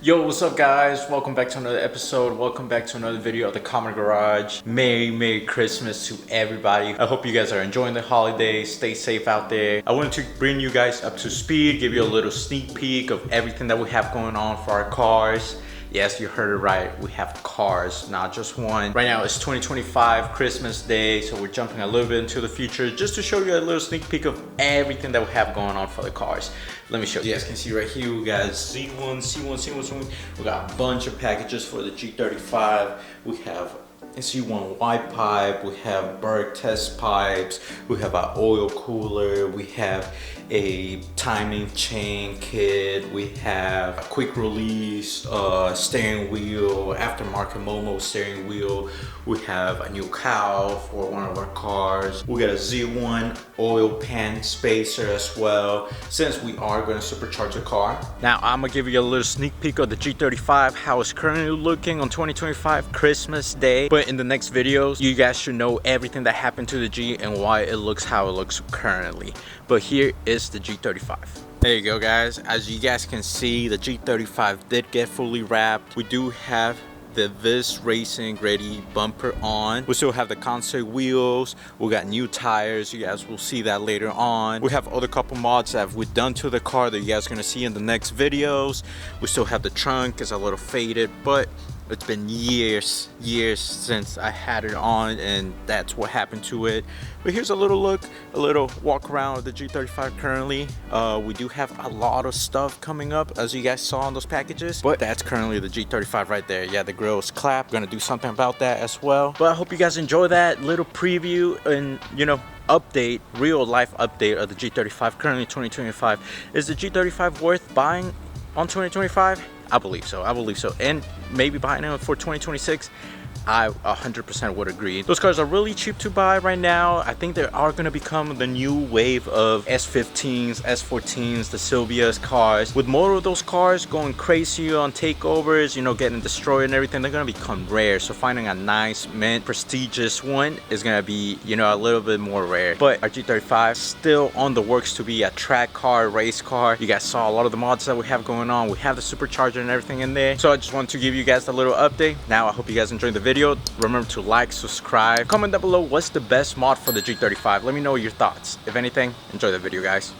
Yo, what's up guys? Welcome back to another episode. Welcome back to another video of the KameGarage. Merry Christmas to everybody. I hope you guys are enjoying the holidays. Stay safe out there. I wanted to bring you guys up to speed, give you a little sneak peek of everything that we have going on for our cars. Yes, you heard it right. We have cars, not just one. Right now it's 2025 Christmas Day, so we're jumping a little bit into the future just to show you a little sneak peek of everything that we have going on for the cars. Let me show you. You guys can see right here, we got Z1, C1. We got a bunch of packages for the G35. We have C1 white pipe, we have Berg test pipes, we have an oil cooler, we have a timing chain kit, we have a quick release steering wheel, aftermarket Momo steering wheel, we have a new cowl for one of our cars, we got a Z1 oil pan spacer as well, since we are going to supercharge the car. Now I'm gonna give you a little sneak peek of the G35, how it's currently looking on 2025 Christmas Day. But in the next videos, you guys should know everything that happened to the G and why it looks how it looks currently. But here is the G35. There you go guys. As you guys can see, the G35 did get fully wrapped. We do have the This Racing Ready bumper on. We still have the concept wheels. We got new tires. You guys will see that later on. We have other couple mods that we've done to the car that you guys are gonna see in the next videos. We still have the trunk. It's a little faded, but it's been years since I had it on, and that's what happened to it. But here's a little look, a little walk around of the G35 currently. We do have a lot of stuff coming up, as you guys saw in those packages, but that's currently the G35 right there. Yeah, the grill is clapped. Gonna do something about that as well. But I hope you guys enjoy that little preview and, you know, update, real life update of the G35 currently 2025. Is the G35 worth buying on 2025? I believe so, and maybe buying them for 2026. I 100% would agree. Those cars are really cheap to buy right now. I think they are going to become the new wave of S15s, S14s, the Silvia's cars. With more of those cars going crazy on takeovers, you know, getting destroyed and everything, they're going to become rare. So finding a nice, mint, prestigious one is going to be, you know, a little bit more rare. But our G35 still on the works to be a track car, race car. You guys saw a lot of the mods that we have going on. We have the supercharger and everything in there. So I just want to give you guys a little update. Now I hope you guys enjoyed the video. Remember to like, subscribe, comment down below what's the best mod for the G35. Let me know your thoughts. If anything, enjoy the video guys.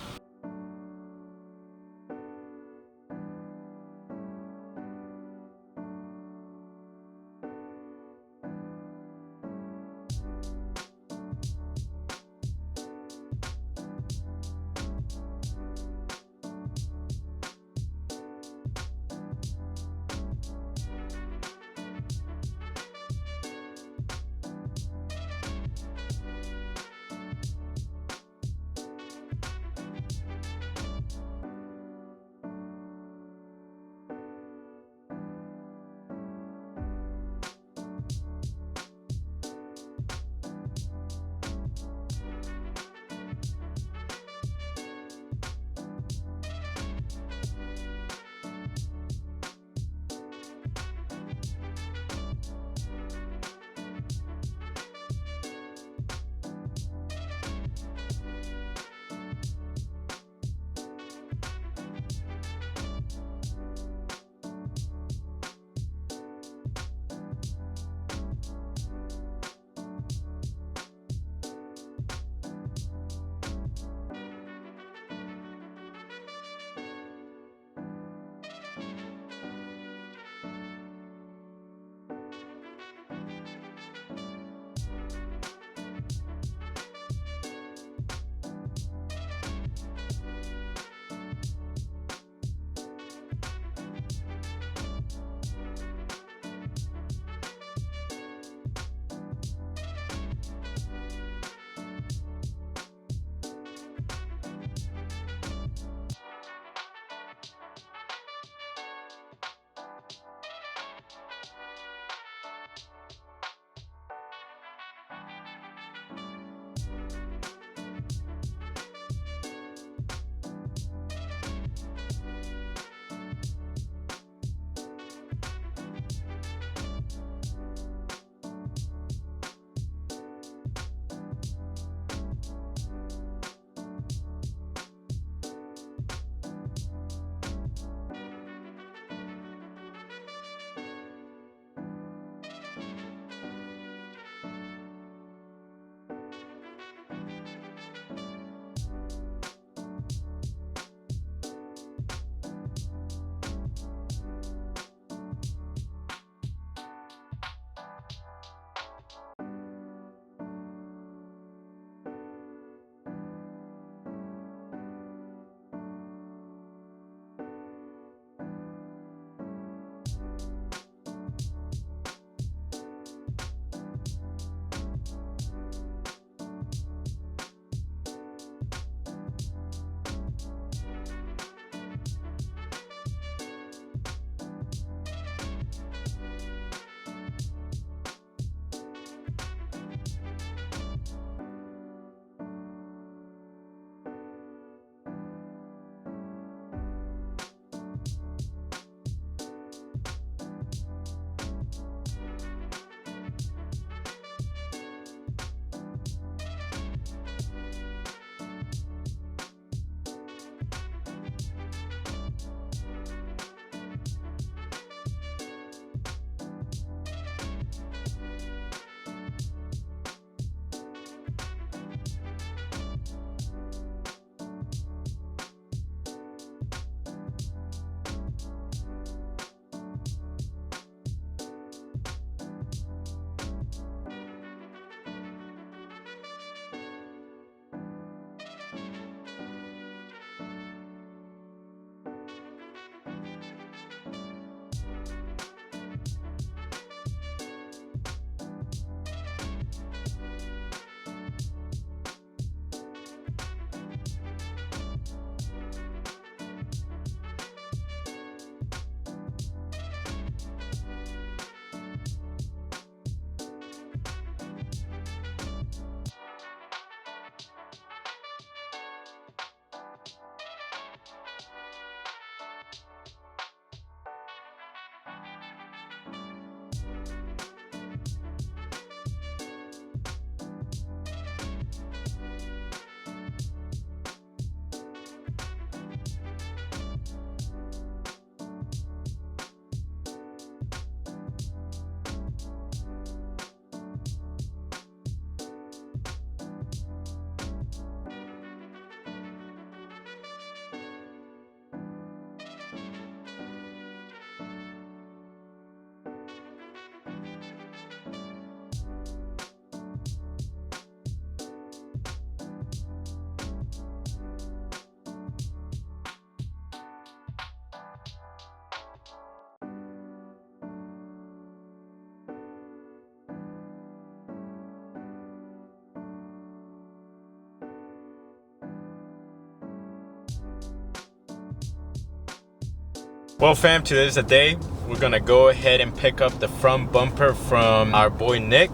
Well fam, today's the day. We're gonna go ahead and pick up the front bumper from our boy Nick.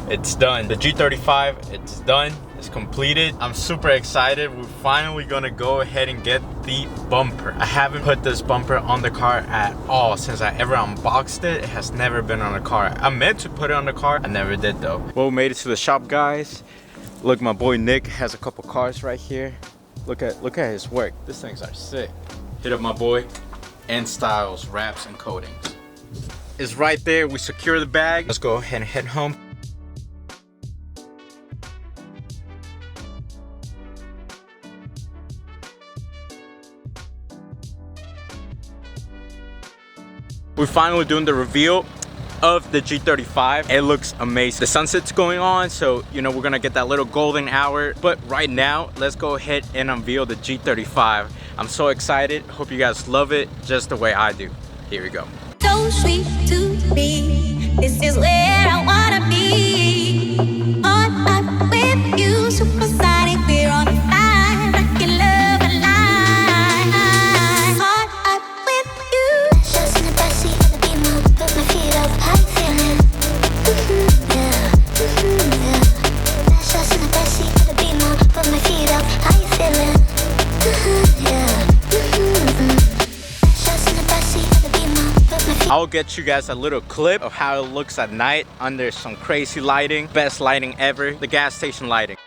It's done. The G35, it's done. It's completed. I'm super excited. We're finally gonna go ahead and get the bumper. I haven't put this bumper on the car at all since I ever unboxed it. It has never been on the car. I meant to put it on the car. I never did though. Well, we made it to the shop, guys. Look, my boy Nick has a couple cars right here. Look at his work. These things are sick. Hit up my boy. And Styles, wraps and coatings. It's right there. We secure the bag. Let's go ahead and head home. We're finally doing the reveal of the G35. It looks amazing. The sunset's going on, so you know we're gonna get that little golden hour. But right now, let's go ahead and unveil the G35. I'm so excited. Hope you guys love it just the way I do. Here we go. So sweet to me. This is where I wanna be. On up with you, supersonic. We're on fire, rockin' love alive. On up with you. Just in the backseat of the Beamer, put my feet up. How you feeling? Yeah, yeah. Just in the backseat of the Beamer, put my feet up. How you feeling? I'll get you guys a little clip of how it looks at night under some crazy lighting. Best lighting ever, the gas station lighting.